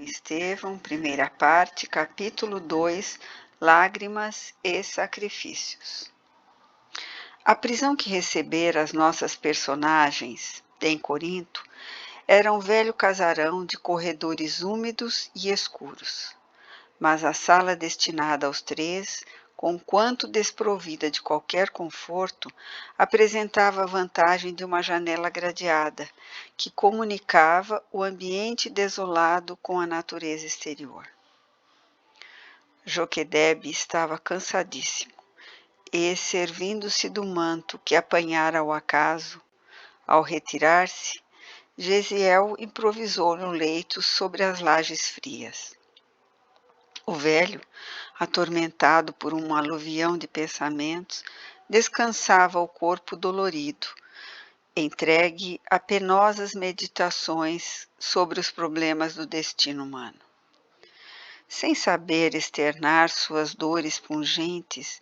Estevão, primeira parte, capítulo 2, Lágrimas e Sacrifícios. A prisão que recebera as nossas personagens em Corinto era um velho casarão de corredores úmidos e escuros, mas a sala destinada aos três, conquanto desprovida de qualquer conforto, apresentava a vantagem de uma janela gradeada, que comunicava o ambiente desolado com a natureza exterior. Joquedebe estava cansadíssimo, e, servindo-se do manto que apanhara ao acaso, ao retirar-se, Gesiel improvisou-lhe um leito sobre as lajes frias. O velho, atormentado por um aluvião de pensamentos, descansava o corpo dolorido, entregue a penosas meditações sobre os problemas do destino humano. Sem saber externar suas dores pungentes,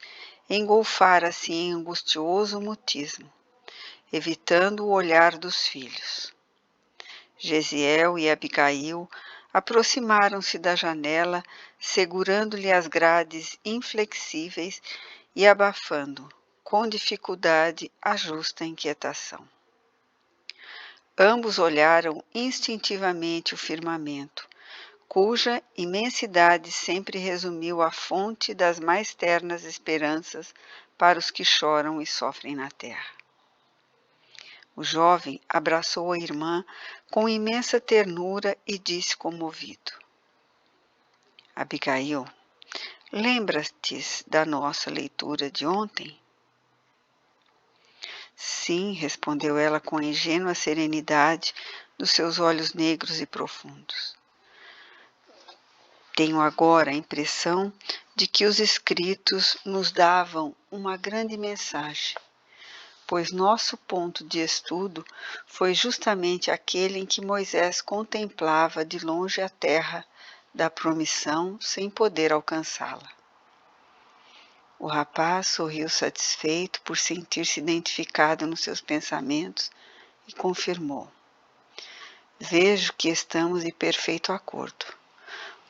engolfara-se em angustioso mutismo, evitando o olhar dos filhos. Gesiel e Abigail aproximaram-se da janela, segurando-lhe as grades inflexíveis e abafando, com dificuldade, a justa inquietação. Ambos olharam instintivamente o firmamento, cuja imensidade sempre resumiu a fonte das mais ternas esperanças para os que choram e sofrem na terra. O jovem abraçou a irmã com imensa ternura e disse comovido: Abigail, lembras-te da nossa leitura de ontem? Sim, respondeu ela com a ingênua serenidade dos seus olhos negros e profundos. Tenho agora a impressão de que os escritos nos davam uma grande mensagem, pois nosso ponto de estudo foi justamente aquele em que Moisés contemplava de longe a terra da promissão sem poder alcançá-la. O rapaz sorriu satisfeito por sentir-se identificado nos seus pensamentos e confirmou: Vejo que estamos em perfeito acordo.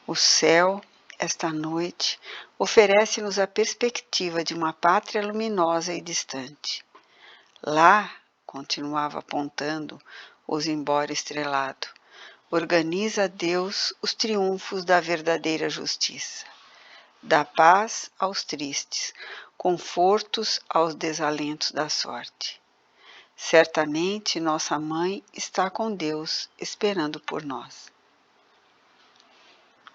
O céu, esta noite, oferece-nos a perspectiva de uma pátria luminosa e distante. Lá, continuava apontando o zimbório estrelado, organiza Deus os triunfos da verdadeira justiça. Dá paz aos tristes, confortos aos desalentos da sorte. Certamente nossa mãe está com Deus, esperando por nós.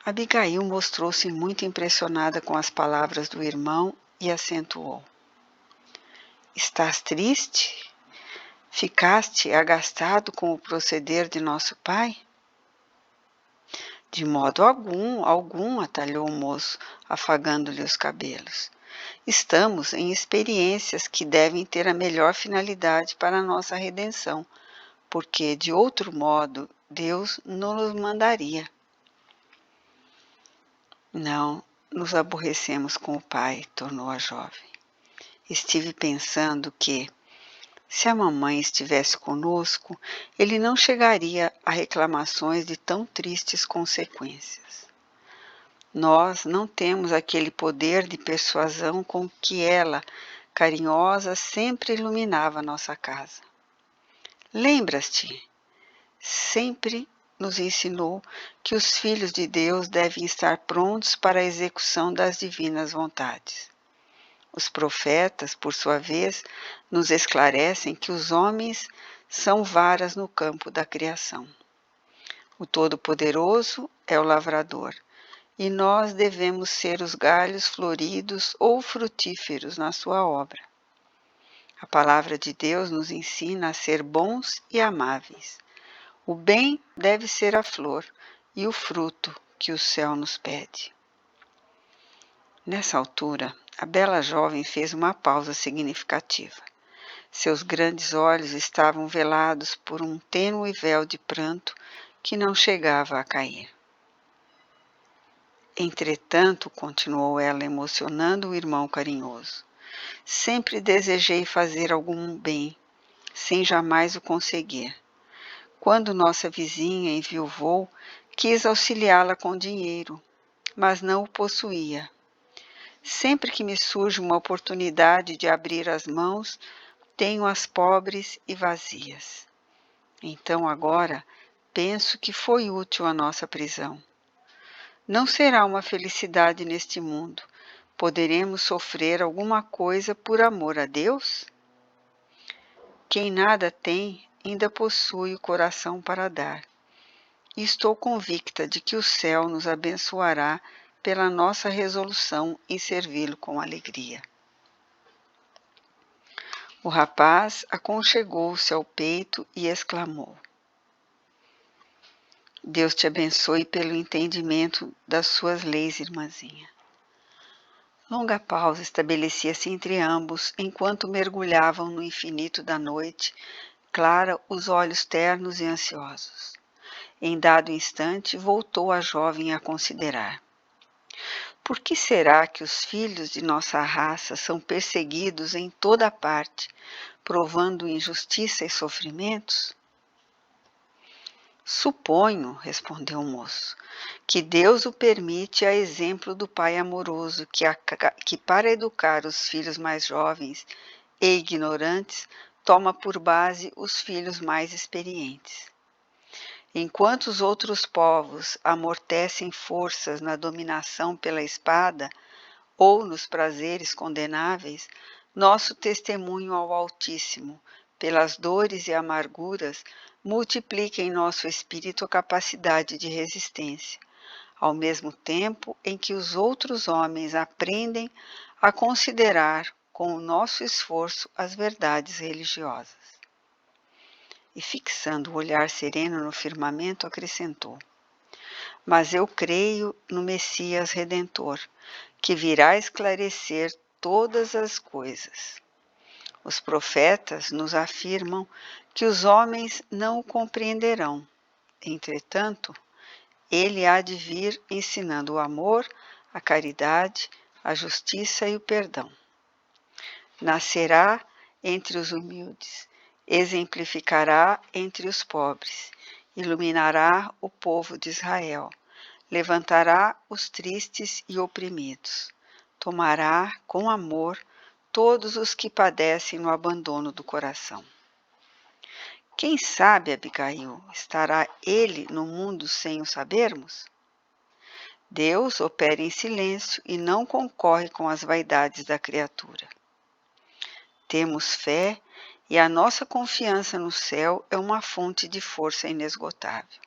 Abigail mostrou-se muito impressionada com as palavras do irmão e acentuou: Estás triste? Ficaste agastado com o proceder de nosso pai? De modo algum, atalhou o moço, afagando-lhe os cabelos. Estamos em experiências que devem ter a melhor finalidade para a nossa redenção, porque, de outro modo, Deus não nos mandaria. Não, nos aborrecemos com o pai, tornou a jovem. Estive pensando que, se a mamãe estivesse conosco, ele não chegaria a reclamações de tão tristes consequências. Nós não temos aquele poder de persuasão com que ela, carinhosa, sempre iluminava nossa casa. Lembras-te? Sempre nos ensinou que os filhos de Deus devem estar prontos para a execução das divinas vontades. Os profetas, por sua vez, nos esclarecem que os homens são varas no campo da criação. O Todo-Poderoso é o lavrador, e nós devemos ser os galhos floridos ou frutíferos na sua obra. A palavra de Deus nos ensina a ser bons e amáveis. O bem deve ser a flor e o fruto que o céu nos pede. Nessa altura, a bela jovem fez uma pausa significativa. Seus grandes olhos estavam velados por um tênue véu de pranto que não chegava a cair. Entretanto, continuou ela, emocionando o irmão carinhoso, sempre desejei fazer algum bem, sem jamais o conseguir. Quando nossa vizinha enviuvou, Quis auxiliá-la com dinheiro, mas não o possuía. Sempre que me surge uma oportunidade de abrir as mãos, tenho-as pobres e vazias. Então agora penso que foi útil a nossa prisão. Não será uma felicidade neste mundo. Poderemos sofrer alguma coisa por amor a Deus? Quem nada tem, ainda possui o coração para dar. E estou convicta de que o céu nos abençoará pela nossa resolução em servi-lo com alegria. O rapaz aconchegou-se ao peito e exclamou: Deus te abençoe pelo entendimento das suas leis, irmãzinha. Longa pausa estabelecia-se entre ambos, enquanto mergulhavam no infinito da noite, clara, os olhos ternos e ansiosos. Em dado instante, voltou a jovem a considerar. Por que será que os filhos de nossa raça são perseguidos em toda a parte, provando injustiça e sofrimentos? Suponho, respondeu o moço, que Deus o permite a exemplo do pai amoroso que para educar os filhos mais jovens e ignorantes, toma por base os filhos mais experientes. Enquanto os outros povos amortecem forças na dominação pela espada ou nos prazeres condenáveis, nosso testemunho ao Altíssimo, pelas dores e amarguras, multiplica em nosso espírito a capacidade de resistência, ao mesmo tempo em que os outros homens aprendem a considerar com o nosso esforço as verdades religiosas. E fixando o olhar sereno no firmamento, acrescentou: Mas eu creio no Messias Redentor, que virá esclarecer todas as coisas. Os profetas nos afirmam que os homens não o compreenderão. Entretanto, ele há de vir ensinando o amor, a caridade, a justiça e o perdão. Nascerá entre os humildes, exemplificará entre os pobres, iluminará o povo de Israel, levantará os tristes e oprimidos, tomará com amor todos os que padecem no abandono do coração. Quem sabe, Abigail, estará ele no mundo sem o sabermos? Deus opera em silêncio e não concorre com as vaidades da criatura. Temos fé e a nossa confiança no céu é uma fonte de força inesgotável.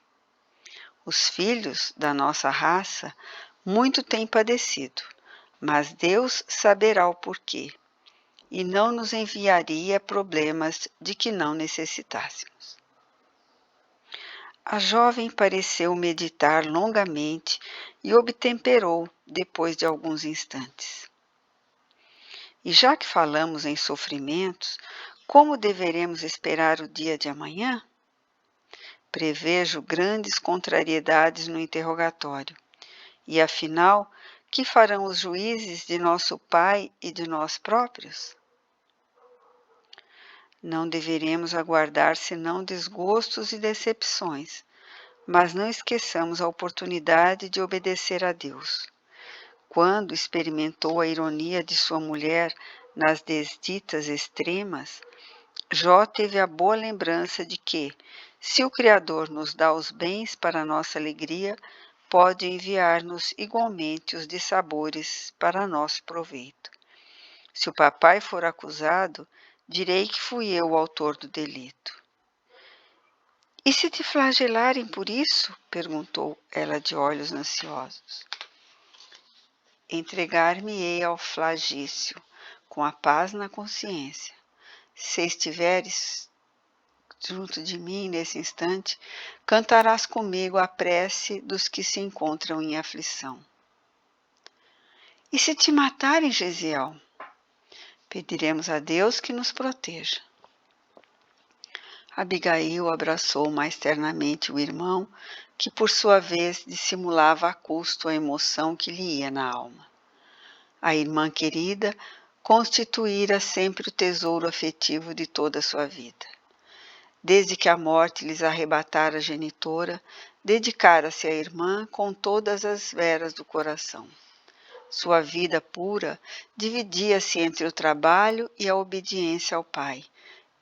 Os filhos da nossa raça muito têm padecido, mas Deus saberá o porquê, e não nos enviaria problemas de que não necessitássemos. A jovem pareceu meditar longamente e obtemperou depois de alguns instantes. E já que falamos em sofrimentos, como deveremos esperar o dia de amanhã? Prevejo grandes contrariedades no interrogatório. E afinal, que farão os juízes de nosso Pai e de nós próprios? Não deveremos aguardar senão desgostos e decepções, mas não esqueçamos a oportunidade de obedecer a Deus. Quando experimentou a ironia de sua mulher nas desditas extremas, Jó teve a boa lembrança de que, se o Criador nos dá os bens para nossa alegria, pode enviar-nos igualmente os dissabores para nosso proveito. Se o papai for acusado, direi que fui eu o autor do delito. E se te flagelarem por isso? Perguntou ela de olhos ansiosos. Entregar-me-ei ao flagício, com a paz na consciência. Se estiveres junto de mim nesse instante, cantarás comigo a prece dos que se encontram em aflição. E se te matarem, Gesiel? Pediremos a Deus que nos proteja. Abigail abraçou mais ternamente o irmão, que por sua vez dissimulava a custo a emoção que lhe ia na alma. A irmã querida constituíra sempre o tesouro afetivo de toda a sua vida. Desde que a morte lhes arrebatara a genitora, dedicara-se à irmã com todas as veras do coração. Sua vida pura dividia-se entre o trabalho e a obediência ao pai,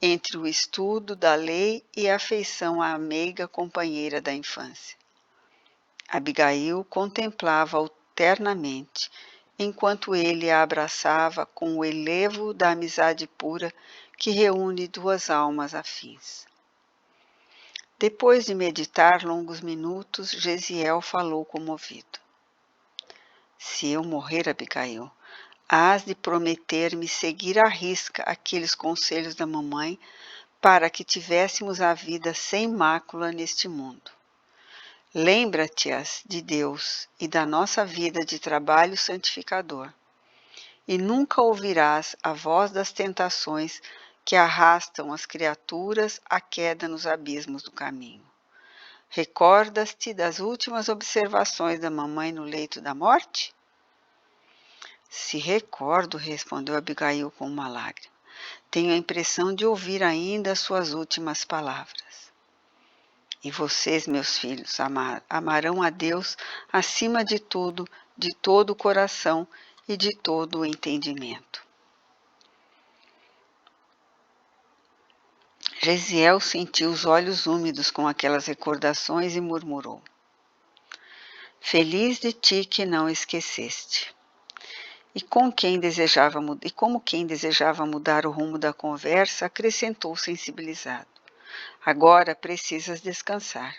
entre o estudo da lei e a afeição à meiga companheira da infância. Abigail contemplava-o ternamente, enquanto ele a abraçava com o elevo da amizade pura que reúne duas almas afins. Depois de meditar longos minutos, Gesiel falou comovido. Se eu morrer, Abigail, hás de prometer-me seguir à risca aqueles conselhos da mamãe para que tivéssemos a vida sem mácula neste mundo. Lembra-te-as de Deus e da nossa vida de trabalho santificador, e nunca ouvirás a voz das tentações que arrastam as criaturas à queda nos abismos do caminho. Recordas-te das últimas observações da mamãe no leito da morte? Se recordo, respondeu Abigail com uma lágrima. Tenho a impressão de ouvir ainda as suas últimas palavras. E vocês, meus filhos, amarão a Deus acima de tudo, de todo o coração e de todo o entendimento. Gesiel sentiu os olhos úmidos com aquelas recordações e murmurou. Feliz de ti que não esqueceste. E como quem desejava mudar o rumo da conversa, acrescentou sensibilizado. Agora precisas descansar.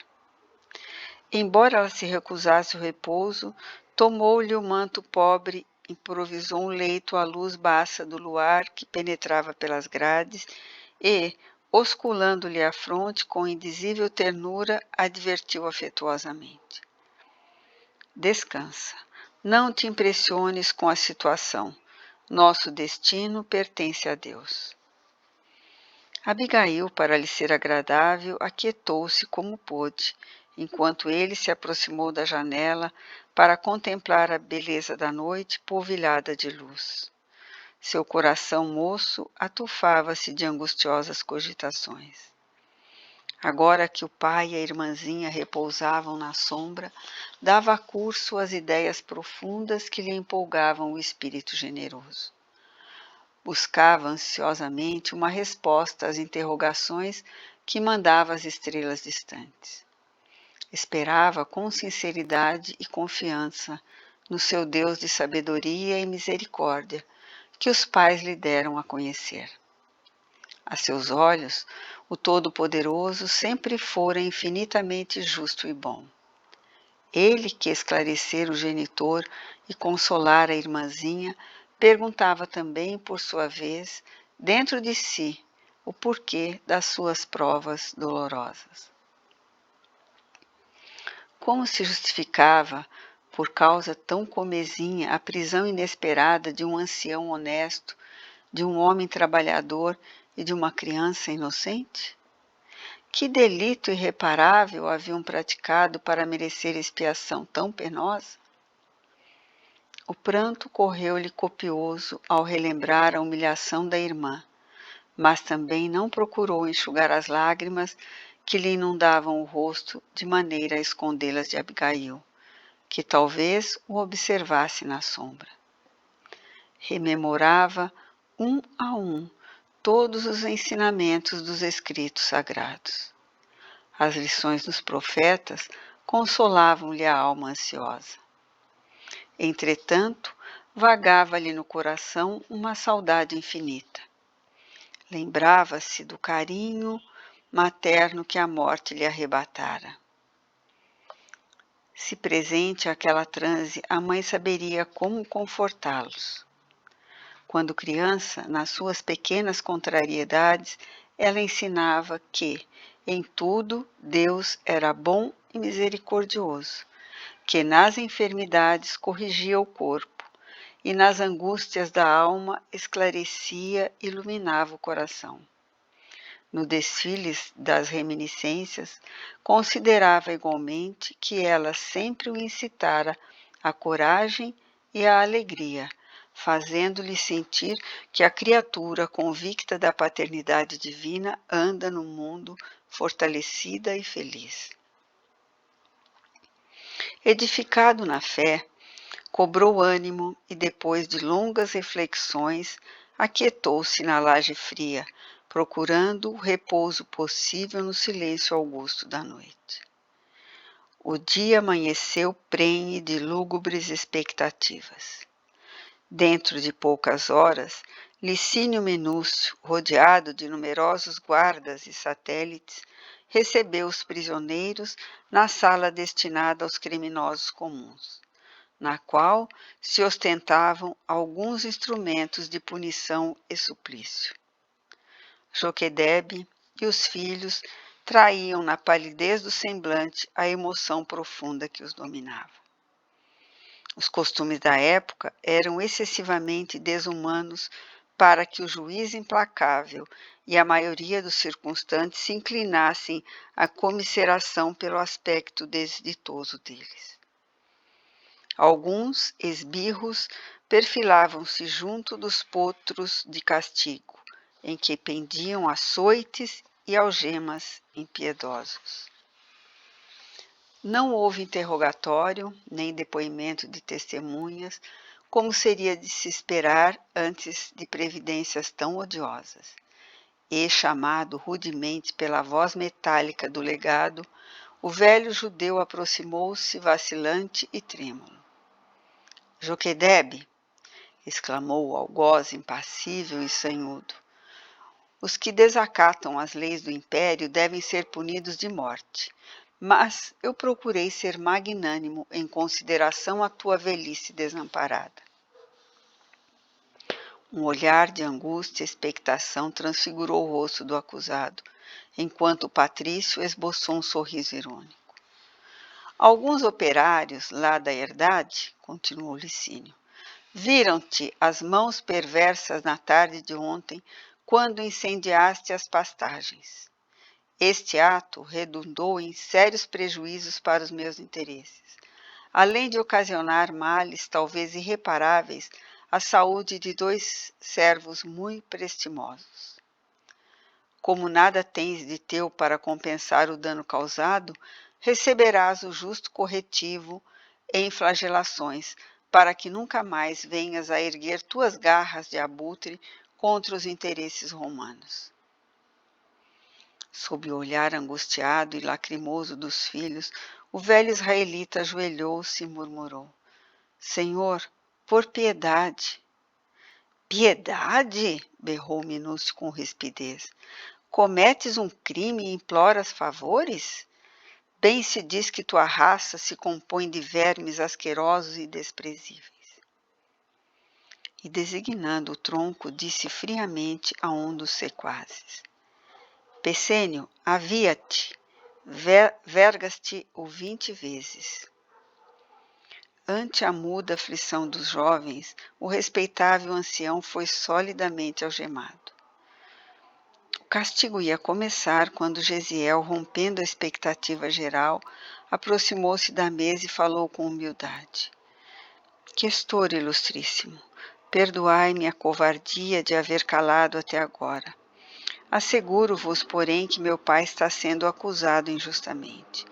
Embora ela se recusasse o repouso, tomou-lhe o manto pobre, improvisou um leito à luz baça do luar que penetrava pelas grades e, osculando-lhe a fronte com indizível ternura, advertiu afetuosamente. Descansa. Não te impressiones com a situação. Nosso destino pertence a Deus. Abigail, para lhe ser agradável, aquietou-se como pôde, enquanto ele se aproximou da janela para contemplar a beleza da noite polvilhada de luz. Seu coração moço atufava-se de angustiosas cogitações. Agora que o pai e a irmãzinha repousavam na sombra, dava curso às ideias profundas que lhe empolgavam o espírito generoso. Buscava ansiosamente uma resposta às interrogações que mandava às estrelas distantes. Esperava com sinceridade e confiança no seu Deus de sabedoria e misericórdia, que os pais lhe deram a conhecer. A seus olhos, o Todo-Poderoso sempre fora infinitamente justo e bom. Ele que esclarecera o genitor e consolara a irmãzinha, perguntava também, por sua vez, dentro de si, o porquê das suas provas dolorosas. Como se justificava, por causa tão comezinha, a prisão inesperada de um ancião honesto, de um homem trabalhador e de uma criança inocente? Que delito irreparável haviam praticado para merecer expiação tão penosa? O pranto correu-lhe copioso ao relembrar a humilhação da irmã, mas também não procurou enxugar as lágrimas que lhe inundavam o rosto de maneira a escondê-las de Abigail, que talvez o observasse na sombra. Rememorava um a um todos os ensinamentos dos escritos sagrados. As lições dos profetas consolavam-lhe a alma ansiosa. Entretanto, vagava-lhe no coração uma saudade infinita. Lembrava-se do carinho materno que a morte lhe arrebatara. Se presente àquela transe, a mãe saberia como confortá-los. Quando criança, nas suas pequenas contrariedades, ela ensinava que, em tudo, Deus era bom e misericordioso, que nas enfermidades corrigia o corpo e nas angústias da alma esclarecia e iluminava o coração. No desfile das reminiscências, considerava igualmente que ela sempre o incitara à coragem e à alegria, fazendo-lhe sentir que a criatura convicta da paternidade divina anda no mundo fortalecida e feliz. Edificado na fé, cobrou ânimo e, depois de longas reflexões, aquietou-se na laje fria, procurando o repouso possível no silêncio augusto da noite. O dia amanheceu prenhe de lúgubres expectativas. Dentro de poucas horas, Licínio Minúcio, rodeado de numerosos guardas e satélites, recebeu os prisioneiros na sala destinada aos criminosos comuns, na qual se ostentavam alguns instrumentos de punição e suplício. Joquedebe e os filhos traíam na palidez do semblante a emoção profunda que os dominava. Os costumes da época eram excessivamente desumanos para que o juiz implacável e a maioria dos circunstantes se inclinassem à comiseração pelo aspecto desditoso deles. Alguns esbirros perfilavam-se junto dos potros de castigo, em que pendiam açoites e algemas impiedosos. Não houve interrogatório, nem depoimento de testemunhas, como seria de se esperar antes de previdências tão odiosas. E, chamado rudemente pela voz metálica do legado, o velho judeu aproximou-se vacilante e trêmulo. Joquedebe, exclamou o algoz impassível e sanhudo, os que desacatam as leis do império devem ser punidos de morte. Mas eu procurei ser magnânimo em consideração à tua velhice desamparada. Um olhar de angústia e expectação transfigurou o rosto do acusado, enquanto o patrício esboçou um sorriso irônico. Alguns operários lá da herdade, continuou Licínio, viram-te as mãos perversas na tarde de ontem, quando incendiaste as pastagens. Este ato redundou em sérios prejuízos para os meus interesses, além de ocasionar males talvez irreparáveis à saúde de 2 servos muito prestimosos. Como nada tens de teu para compensar o dano causado, receberás o justo corretivo em flagelações, para que nunca mais venhas a erguer tuas garras de abutre contra os interesses romanos. Sob o olhar angustiado e lacrimoso dos filhos, o velho israelita ajoelhou-se e murmurou: Senhor, por piedade. Piedade? Berrou Minúcio com rispidez. Cometes um crime e imploras favores? Bem se diz que tua raça se compõe de vermes asquerosos e desprezíveis. E designando o tronco, disse friamente a um dos sequazes: Pessênio, havia-te, vergas-te o 20 vezes. Ante a muda aflição dos jovens, o respeitável ancião foi solidamente algemado. O castigo ia começar quando Gesiel, rompendo a expectativa geral, aproximou-se da mesa e falou com humildade. Questor ilustríssimo, perdoai-me a covardia de haver calado até agora. Asseguro-vos, porém, que meu pai está sendo acusado injustamente.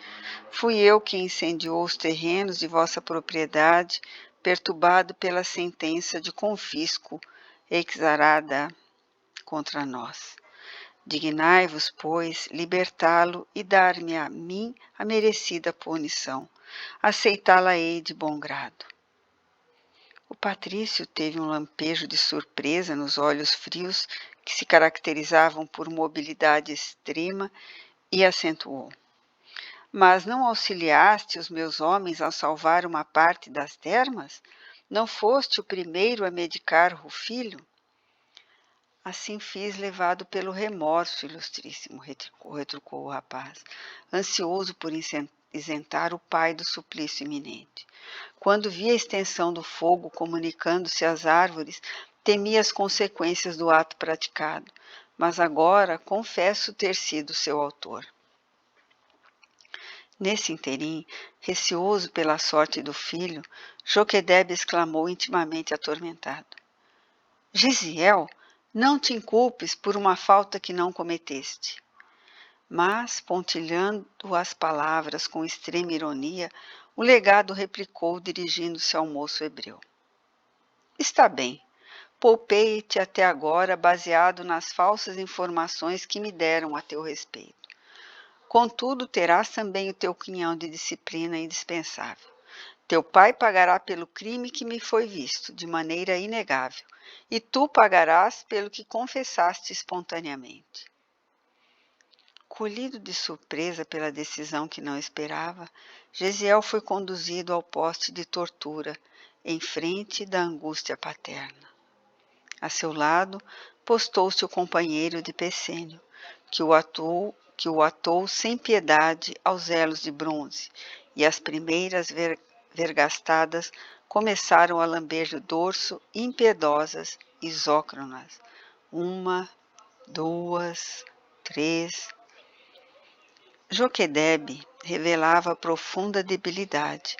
Fui eu quem incendiou os terrenos de vossa propriedade, perturbado pela sentença de confisco exarada contra nós. Dignai-vos, pois, libertá-lo e dar-me a mim a merecida punição. Aceitá-la-ei de bom grado. O patrício teve um lampejo de surpresa nos olhos frios que se caracterizavam por mobilidade extrema e acentuou. Mas não auxiliaste os meus homens a salvar uma parte das termas? Não foste o primeiro a medicar Rufilho? Assim fiz, levado pelo remorso, ilustríssimo, retrucou o rapaz, ansioso por isentar o pai do suplício iminente. Quando vi a extensão do fogo comunicando-se às árvores, temi as consequências do ato praticado, mas agora confesso ter sido seu autor. Nesse interim, receoso pela sorte do filho, Joquedebe exclamou intimamente atormentado. Gesiel, não te inculpes por uma falta que não cometeste. Mas, pontilhando as palavras com extrema ironia, O legado replicou, dirigindo-se ao moço hebreu. Está bem. Poupei-te até agora baseado nas falsas informações que me deram a teu respeito. Contudo, terás também o teu quinhão de disciplina indispensável. Teu pai pagará pelo crime que me foi visto, de maneira inegável, e tu pagarás pelo que confessaste espontaneamente. Colhido de surpresa pela decisão que não esperava, Gesiel foi conduzido ao poste de tortura, em frente da angústia paterna. A seu lado, postou-se o companheiro de Pessênio, que o atou sem piedade aos elos de bronze, e as primeiras vergastadas começaram a lamber-lhe o dorso impiedosas e isócronas. 1, 2, 3. Joquedebe revelava profunda debilidade,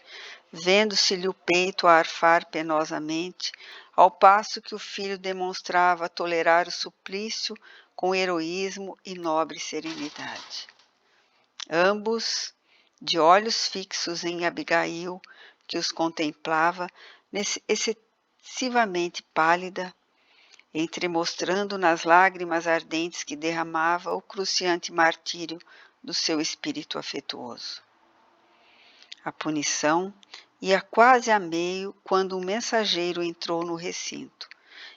vendo-se-lhe o peito a arfar penosamente, ao passo que o filho demonstrava tolerar o suplício com heroísmo e nobre serenidade. Ambos, de olhos fixos em Abigail, que os contemplava, excessivamente pálida, entremostrando nas lágrimas ardentes que derramava o cruciante martírio do seu espírito afetuoso. A punição ia quase a meio quando um mensageiro entrou no recinto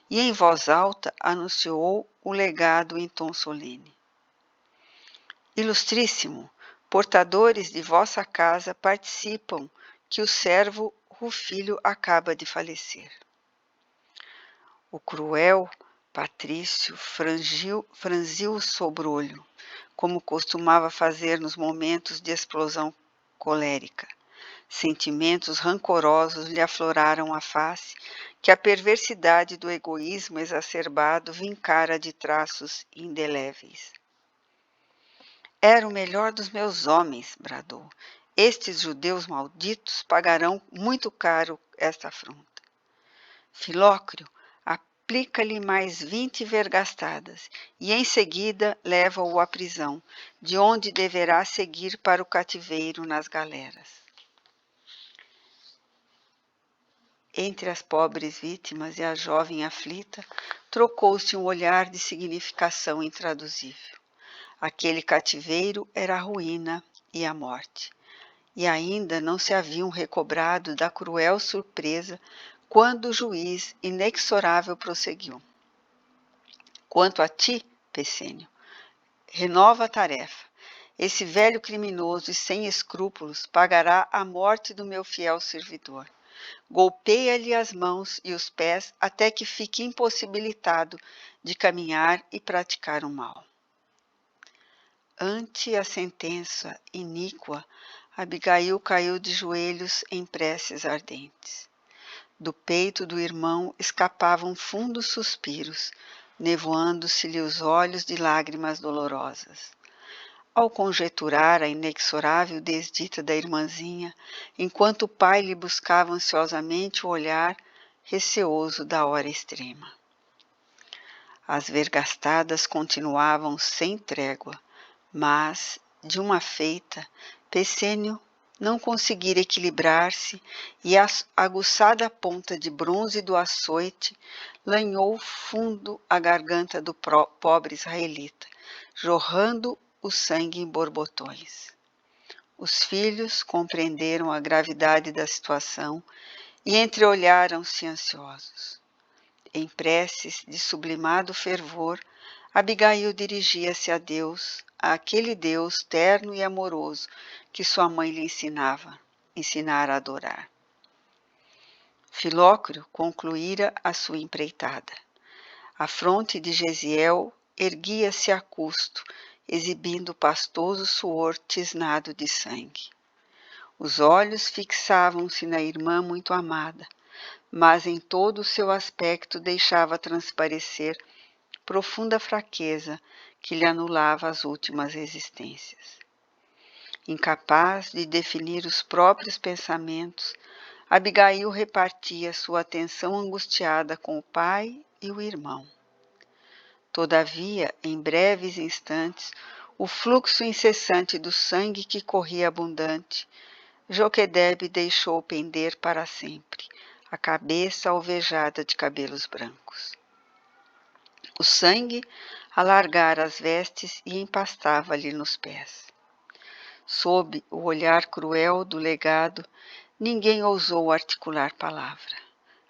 e, em voz alta, anunciou o legado em tom solene. Ilustríssimo, portadores de vossa casa participam que o servo Rufilho acaba de falecer. O cruel patrício franziu o sobrolho, como costumava fazer nos momentos de explosão colérica. Sentimentos rancorosos lhe afloraram a face, que a perversidade do egoísmo exacerbado vincara de traços indeléveis. Era o melhor dos meus homens, bradou. Estes judeus malditos pagarão muito caro esta afronta. Filócrio, aplica-lhe mais 20 vergastadas e em seguida leva-o à prisão, de onde deverá seguir para o cativeiro nas galeras. Entre as pobres vítimas e a jovem aflita, trocou-se um olhar de significação intraduzível. Aquele cativeiro era a ruína e a morte, e ainda não se haviam recobrado da cruel surpresa quando o juiz inexorável prosseguiu. Quanto a ti, Pessênio, renova a tarefa. Esse velho criminoso e sem escrúpulos pagará a morte do meu fiel servidor. Golpeia-lhe as mãos e os pés até que fique impossibilitado de caminhar e praticar o mal. Ante a sentença iníqua, Abigail caiu de joelhos em preces ardentes. Do peito do irmão escapavam fundos suspiros, nevoando-se-lhe os olhos de lágrimas dolorosas. Ao conjecturar a inexorável desdita da irmãzinha, enquanto o pai lhe buscava ansiosamente o olhar, receoso da hora extrema. As vergastadas continuavam sem trégua, mas, de uma feita, Pessênio não conseguira equilibrar-se e a aguçada ponta de bronze do açoite lanhou fundo a garganta do pobre israelita, jorrando o sangue em borbotões. Os filhos compreenderam a gravidade da situação e entreolharam-se ansiosos. Em preces de sublimado fervor, Abigail dirigia-se a Deus, àquele Deus terno e amoroso que sua mãe lhe ensinara a adorar. Filócrio concluíra a sua empreitada. A fronte de Gesiel erguia-se a custo, exibindo pastoso suor tisnado de sangue. Os olhos fixavam-se na irmã muito amada, mas em todo o seu aspecto deixava transparecer profunda fraqueza que lhe anulava as últimas resistências. Incapaz de definir os próprios pensamentos, Abigail repartia sua atenção angustiada com o pai e o irmão. Todavia, em breves instantes, o fluxo incessante do sangue que corria abundante Joquedebe deixou pender para sempre a cabeça alvejada de cabelos brancos. O sangue alargara as vestes e empastava-lhe nos pés. Sob o olhar cruel do legado, ninguém ousou articular palavra.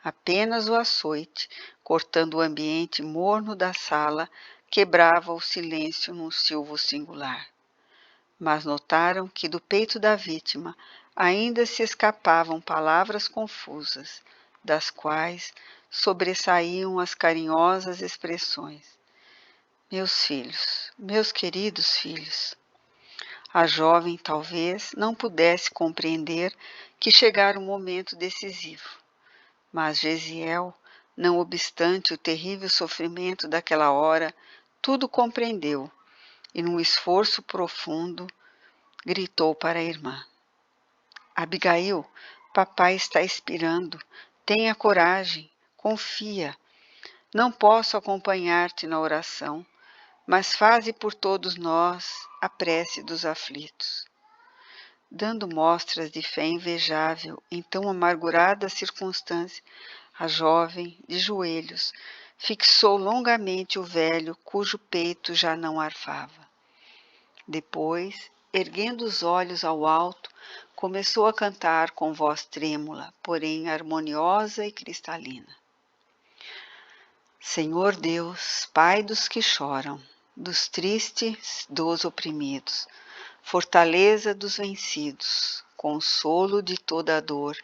Apenas o açoite, cortando o ambiente morno da sala, quebrava o silêncio num silvo singular. Mas notaram que do peito da vítima ainda se escapavam palavras confusas, das quais sobressaíam as carinhosas expressões. Meus filhos, meus queridos filhos. A jovem talvez não pudesse compreender que chegara o momento decisivo, mas Gesiel, não obstante o terrível sofrimento daquela hora, tudo compreendeu e, num esforço profundo, gritou para a irmã: Abigail, papai está expirando. Tenha coragem, confia. Não posso acompanhar-te na oração, mas faze por todos nós a prece dos aflitos. Dando mostras de fé invejável em tão amargurada circunstância, a jovem, de joelhos, fixou longamente o velho cujo peito já não arfava. Depois, erguendo os olhos ao alto, começou a cantar com voz trêmula, porém harmoniosa e cristalina. Senhor Deus, Pai dos que choram, dos tristes, dos oprimidos, fortaleza dos vencidos, consolo de toda a dor,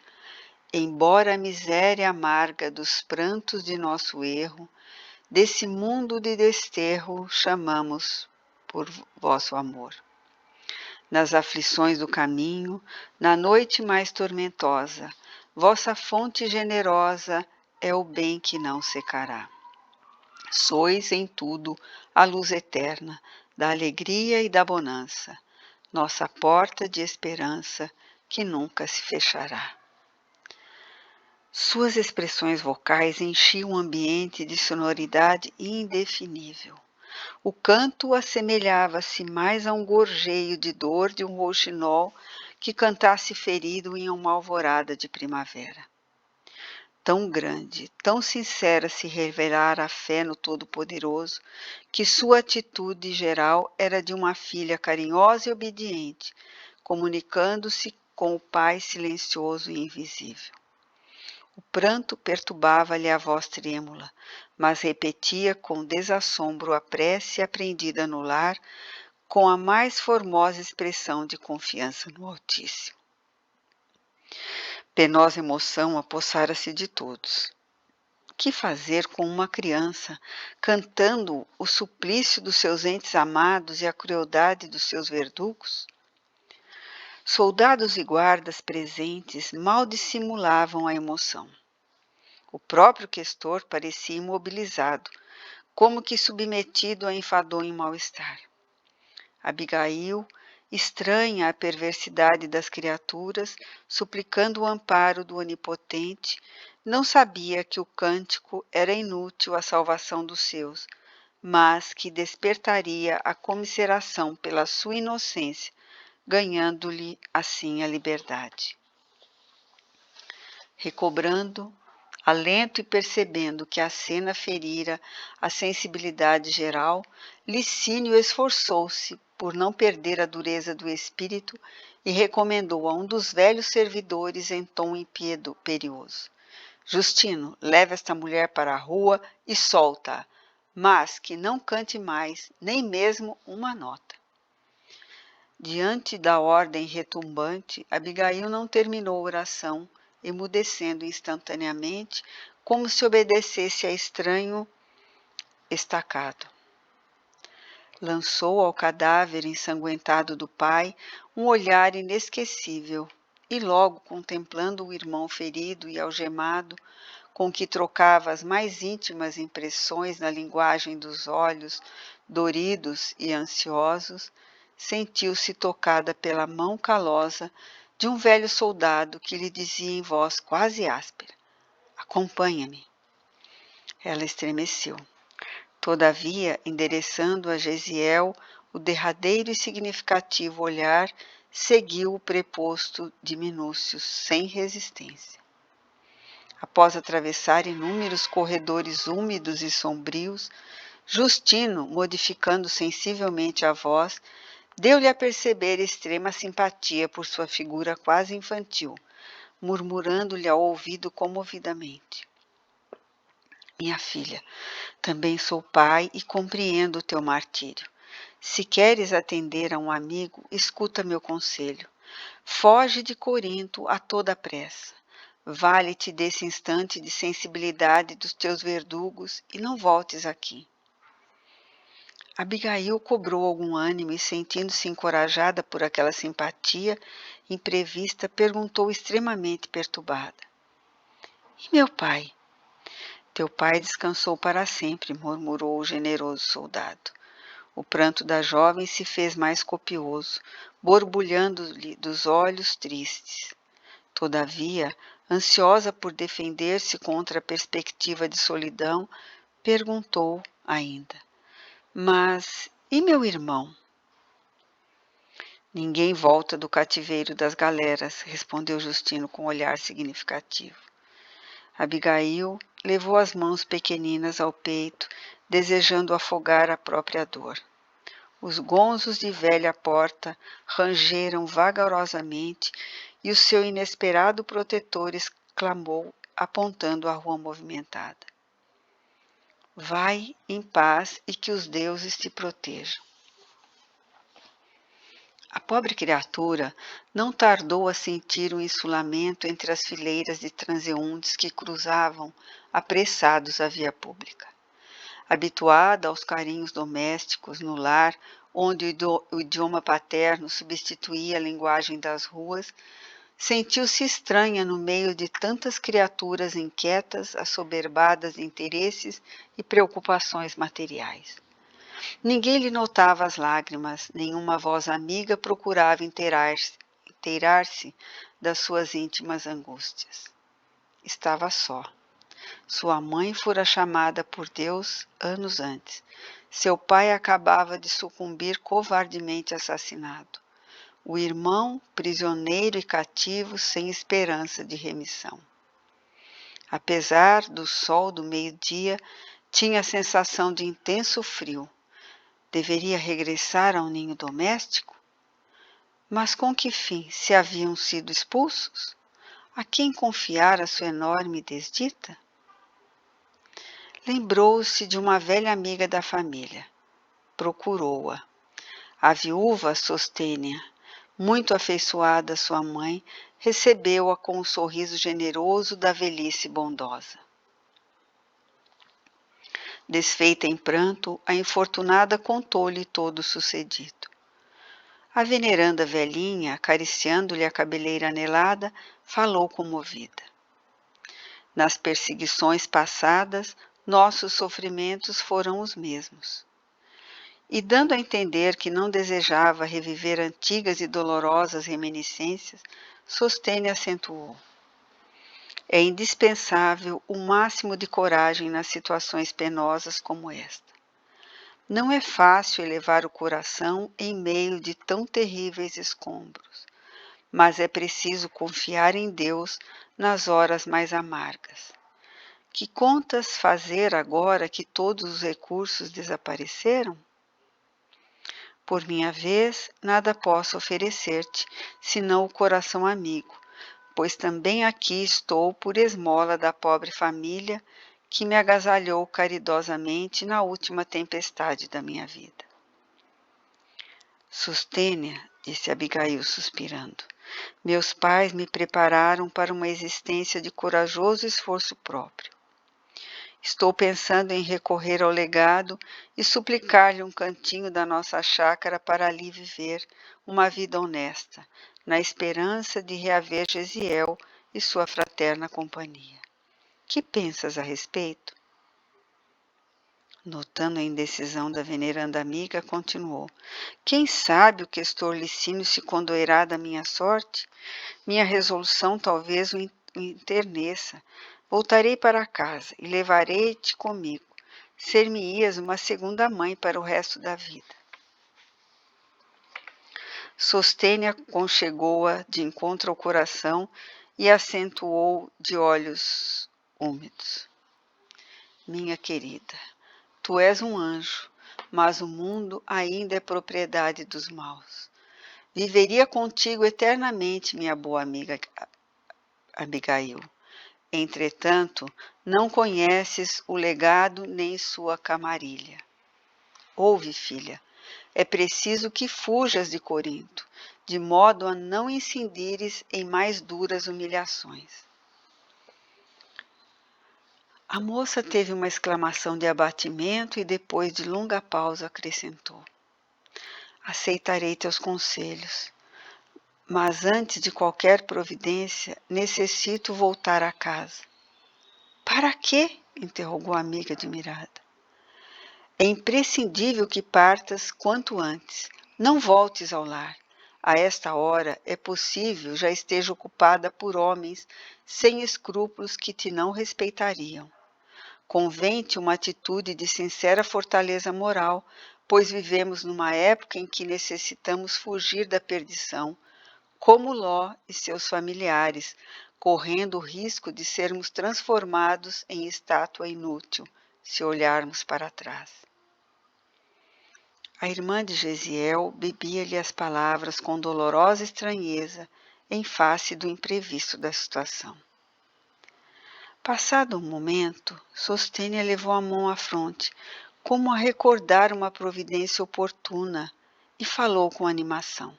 embora a miséria amarga dos prantos de nosso erro, desse mundo de desterro chamamos por vosso amor. Nas aflições do caminho, na noite mais tormentosa, vossa fonte generosa é o bem que não secará. Sois em tudo a luz eterna da alegria e da bonança, nossa porta de esperança que nunca se fechará. Suas expressões vocais enchiam o ambiente de sonoridade indefinível. O canto assemelhava-se mais a um gorjeio de dor de um rouxinol que cantasse ferido em uma alvorada de primavera. Tão grande, tão sincera se revelara a fé no Todo-Poderoso, que sua atitude geral era de uma filha carinhosa e obediente, comunicando-se com o Pai silencioso e invisível. O pranto perturbava-lhe a voz trêmula, mas repetia com desassombro a prece aprendida no lar, com a mais formosa expressão de confiança no Altíssimo. Penosa emoção apossara-se de todos. Que fazer com uma criança, cantando o suplício dos seus entes amados e a crueldade dos seus verdugos? Soldados e guardas presentes mal dissimulavam a emoção. O próprio questor parecia imobilizado, como que submetido a enfadonho mal-estar. Abigail, estranha à perversidade das criaturas, suplicando o amparo do Onipotente, não sabia que o cântico era inútil à salvação dos seus, mas que despertaria a comiseração pela sua inocência, ganhando-lhe assim a liberdade. Recobrando alento e percebendo que a cena ferira a sensibilidade geral, Licínio esforçou-se por não perder a dureza do espírito e recomendou a um dos velhos servidores em tom imperioso: Justino, leva esta mulher para a rua e solta-a, mas que não cante mais, nem mesmo uma nota. Diante da ordem retumbante, Abigail não terminou a oração, emudecendo instantaneamente, como se obedecesse a estranho estacado. Lançou ao cadáver ensanguentado do pai um olhar inesquecível e logo, contemplando o irmão ferido e algemado, com que trocava as mais íntimas impressões na linguagem dos olhos, doridos e ansiosos, sentiu-se tocada pela mão calosa de um velho soldado que lhe dizia em voz quase áspera: Acompanha-me. Ela estremeceu. Todavia, endereçando a Gesiel o derradeiro e significativo olhar, seguiu o preposto de Minúcio sem resistência. Após atravessar inúmeros corredores úmidos e sombrios, Justino, modificando sensivelmente a voz, deu-lhe a perceber extrema simpatia por sua figura quase infantil, murmurando-lhe ao ouvido comovidamente: Minha filha, também sou pai e compreendo o teu martírio. Se queres atender a um amigo, escuta meu conselho. Foge de Corinto a toda pressa. Vale-te desse instante de sensibilidade dos teus verdugos e não voltes aqui. Abigail cobrou algum ânimo e, sentindo-se encorajada por aquela simpatia imprevista, perguntou extremamente perturbada: E meu pai? Teu pai descansou para sempre, murmurou o generoso soldado. O pranto da jovem se fez mais copioso, borbulhando-lhe dos olhos tristes. Todavia, ansiosa por defender-se contra a perspectiva de solidão, perguntou ainda: Mas e meu irmão? Ninguém volta do cativeiro das galeras, respondeu Justino com um olhar significativo. Abigail levou as mãos pequeninas ao peito, desejando afogar a própria dor. Os gonzos de velha porta rangeram vagarosamente e o seu inesperado protetor exclamou, apontando a rua movimentada: Vai em paz e que os deuses te protejam. A pobre criatura não tardou a sentir um insulamento entre as fileiras de transeuntes que cruzavam, apressados, a via pública. Habituada aos carinhos domésticos no lar, onde o idioma paterno substituía a linguagem das ruas, sentiu-se estranha no meio de tantas criaturas inquietas, assoberbadas de interesses e preocupações materiais. Ninguém lhe notava as lágrimas, nenhuma voz amiga procurava inteirar-se das suas íntimas angústias. Estava só. Sua mãe fora chamada por Deus anos antes. Seu pai acabava de sucumbir covardemente assassinado. O irmão, prisioneiro e cativo, sem esperança de remissão. Apesar do sol do meio-dia, tinha a sensação de intenso frio. Deveria regressar ao ninho doméstico? Mas com que fim, se haviam sido expulsos? A quem confiar a sua enorme desdita? Lembrou-se de uma velha amiga da família. Procurou-a. A viúva Sostênia, muito afeiçoada à sua mãe, recebeu-a com o sorriso generoso da velhice bondosa. Desfeita em pranto, a infortunada contou-lhe todo o sucedido. A veneranda velhinha, acariciando-lhe a cabeleira anelada, falou comovida. Nas perseguições passadas, nossos sofrimentos foram os mesmos. E dando a entender que não desejava reviver antigas e dolorosas reminiscências, Sostênia acentuou: É indispensável o máximo de coragem nas situações penosas como esta. Não é fácil elevar o coração em meio de tão terríveis escombros, mas é preciso confiar em Deus nas horas mais amargas. Que contas fazer agora que todos os recursos desapareceram? Por minha vez, nada posso oferecer-te, senão o coração amigo, pois também aqui estou por esmola da pobre família que me agasalhou caridosamente na última tempestade da minha vida. Sustênia, disse Abigail suspirando, meus pais me prepararam para uma existência de corajoso esforço próprio. Estou pensando em recorrer ao legado e suplicar-lhe um cantinho da nossa chácara para ali viver uma vida honesta, na esperança de reaver Gesiel e sua fraterna companhia. Que pensas a respeito? Notando a indecisão da veneranda amiga, continuou. Quem sabe o questor Licínio se condoerá da minha sorte? Minha resolução talvez o enterneça. Voltarei para casa e levarei-te comigo. Ser-me-ias uma segunda mãe para o resto da vida. Sostênia conchegou-a de encontro ao coração e acentuou de olhos úmidos. Minha querida, tu és um anjo, mas o mundo ainda é propriedade dos maus. Viveria contigo eternamente, minha boa amiga Abigail. Entretanto, não conheces o legado nem sua camarilha. Ouve, filha, é preciso que fujas de Corinto, de modo a não incindires em mais duras humilhações. A moça teve uma exclamação de abatimento e depois de longa pausa acrescentou: aceitarei teus conselhos, mas antes de qualquer providência necessito voltar a casa. Para quê? Interrogou a amiga admirada. É imprescindível que partas quanto antes. Não voltes ao lar. A esta hora é possível já esteja ocupada por homens sem escrúpulos que te não respeitariam. Convém-te uma atitude de sincera fortaleza moral, pois vivemos numa época em que necessitamos fugir da perdição, como Ló e seus familiares, correndo o risco de sermos transformados em estátua inútil, se olharmos para trás. A irmã de Gesiel bebia-lhe as palavras com dolorosa estranheza, em face do imprevisto da situação. Passado um momento, Sostênia levou a mão à fronte, como a recordar uma providência oportuna, e falou com animação.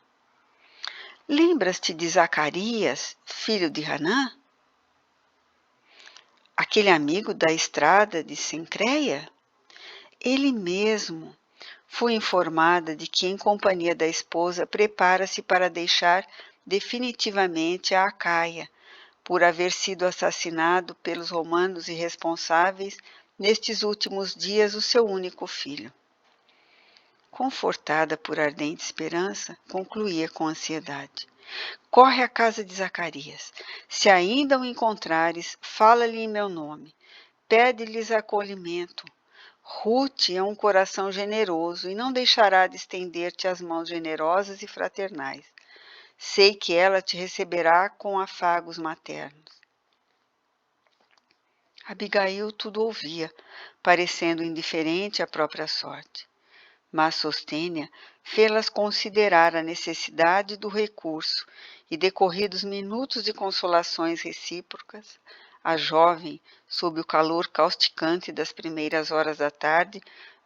Lembras-te de Zacarias, filho de Hanã? Aquele amigo da estrada de Sencreia? Ele mesmo. Fui informada de que, em companhia da esposa, prepara-se para deixar definitivamente a Acaia, por haver sido assassinado pelos romanos irresponsáveis nestes últimos dias o seu único filho. Confortada por ardente esperança, concluía com ansiedade. Corre à casa de Zacarias. Se ainda o encontrares, fala-lhe em meu nome. Pede-lhes acolhimento. Ruth é um coração generoso e não deixará de estender-te as mãos generosas e fraternais. Sei que ela te receberá com afagos maternos. Abigail tudo ouvia, parecendo indiferente à própria sorte. Mas Sostênia fê-las considerar a necessidade do recurso e, decorridos minutos de consolações recíprocas, a jovem, sob o calor causticante das primeiras horas da tarde,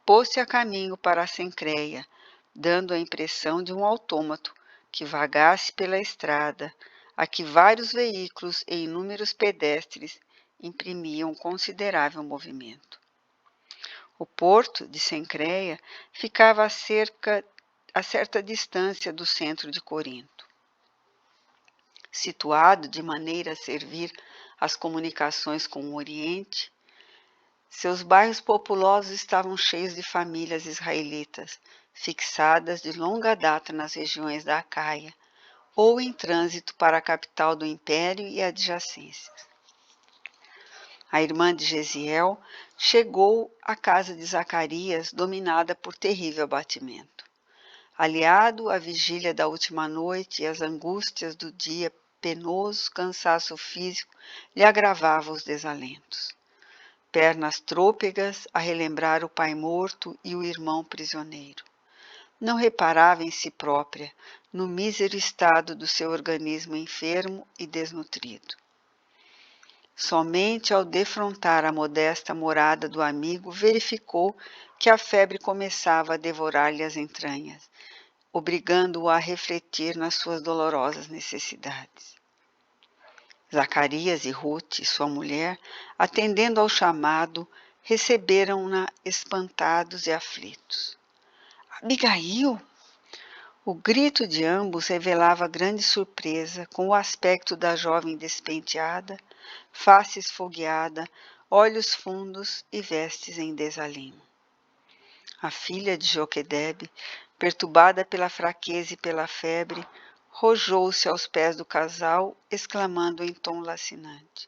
pôs-se a caminho para a Sencreia, dando a impressão de um autômato que vagasse pela estrada, a que vários veículos e inúmeros pedestres imprimiam considerável movimento. O porto de Sencreia ficava a certa distância do centro de Corinto. Situado de maneira a servir as comunicações com o Oriente, seus bairros populosos estavam cheios de famílias israelitas, fixadas de longa data nas regiões da Acaia, ou em trânsito para a capital do Império e adjacências. A irmã de Gesiel chegou à casa de Zacarias, dominada por terrível abatimento. Aliado à vigília da última noite e às angústias do dia penoso, cansaço físico lhe agravava os desalentos. Pernas trôpegas a relembrar o pai morto e o irmão prisioneiro. Não reparava em si própria, no mísero estado do seu organismo enfermo e desnutrido. Somente ao defrontar a modesta morada do amigo, verificou que a febre começava a devorar-lhe as entranhas, obrigando-o a refletir nas suas dolorosas necessidades. Zacarias e Ruth, sua mulher, atendendo ao chamado, receberam-na espantados e aflitos. Abigail! O grito de ambos revelava grande surpresa com o aspecto da jovem despenteada, face esfogueada, olhos fundos e vestes em desalinho. A filha de Joquedebe, perturbada pela fraqueza e pela febre, rojou-se aos pés do casal, exclamando em tom lacinante: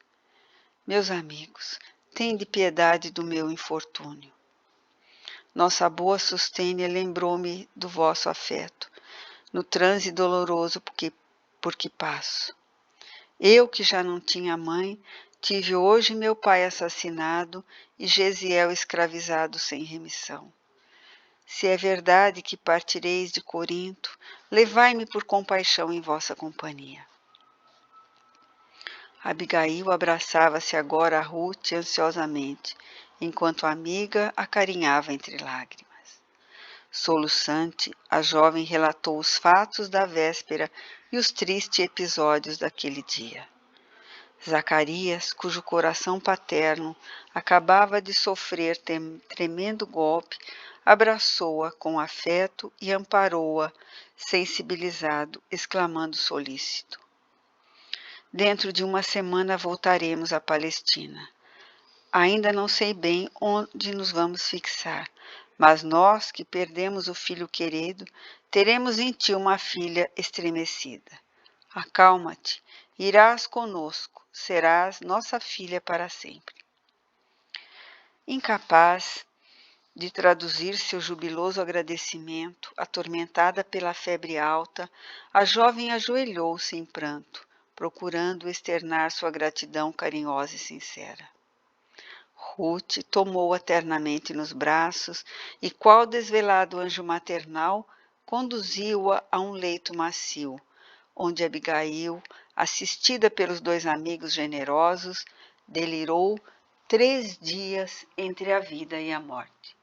Meus amigos, tende piedade do meu infortúnio. Nossa boa Sostênia lembrou-me do vosso afeto. no transe doloroso por que passo. Eu, que já não tinha mãe, tive hoje meu pai assassinado e Gesiel escravizado sem remissão. Se é verdade que partireis de Corinto, levai-me por compaixão em vossa companhia. Abigail abraçava-se agora a Ruth ansiosamente, enquanto a amiga a carinhava entre lágrimas. Soluçante, a jovem relatou os fatos da véspera e os tristes episódios daquele dia. Zacarias, cujo coração paterno acabava de sofrer tremendo golpe, abraçou-a com afeto e amparou-a, sensibilizado, exclamando solícito: Dentro de uma semana voltaremos à Palestina. Ainda não sei bem onde nos vamos fixar, mas nós, que perdemos o filho querido, teremos em ti uma filha estremecida. Acalma-te, irás conosco, serás nossa filha para sempre. Incapaz de traduzir seu jubiloso agradecimento, atormentada pela febre alta, a jovem ajoelhou-se em pranto, procurando externar sua gratidão carinhosa e sincera. Ruth tomou-a ternamente nos braços e, qual desvelado anjo maternal, conduziu-a a um leito macio, onde Abigail, assistida pelos 2 amigos generosos, delirou 3 dias entre a vida e a morte.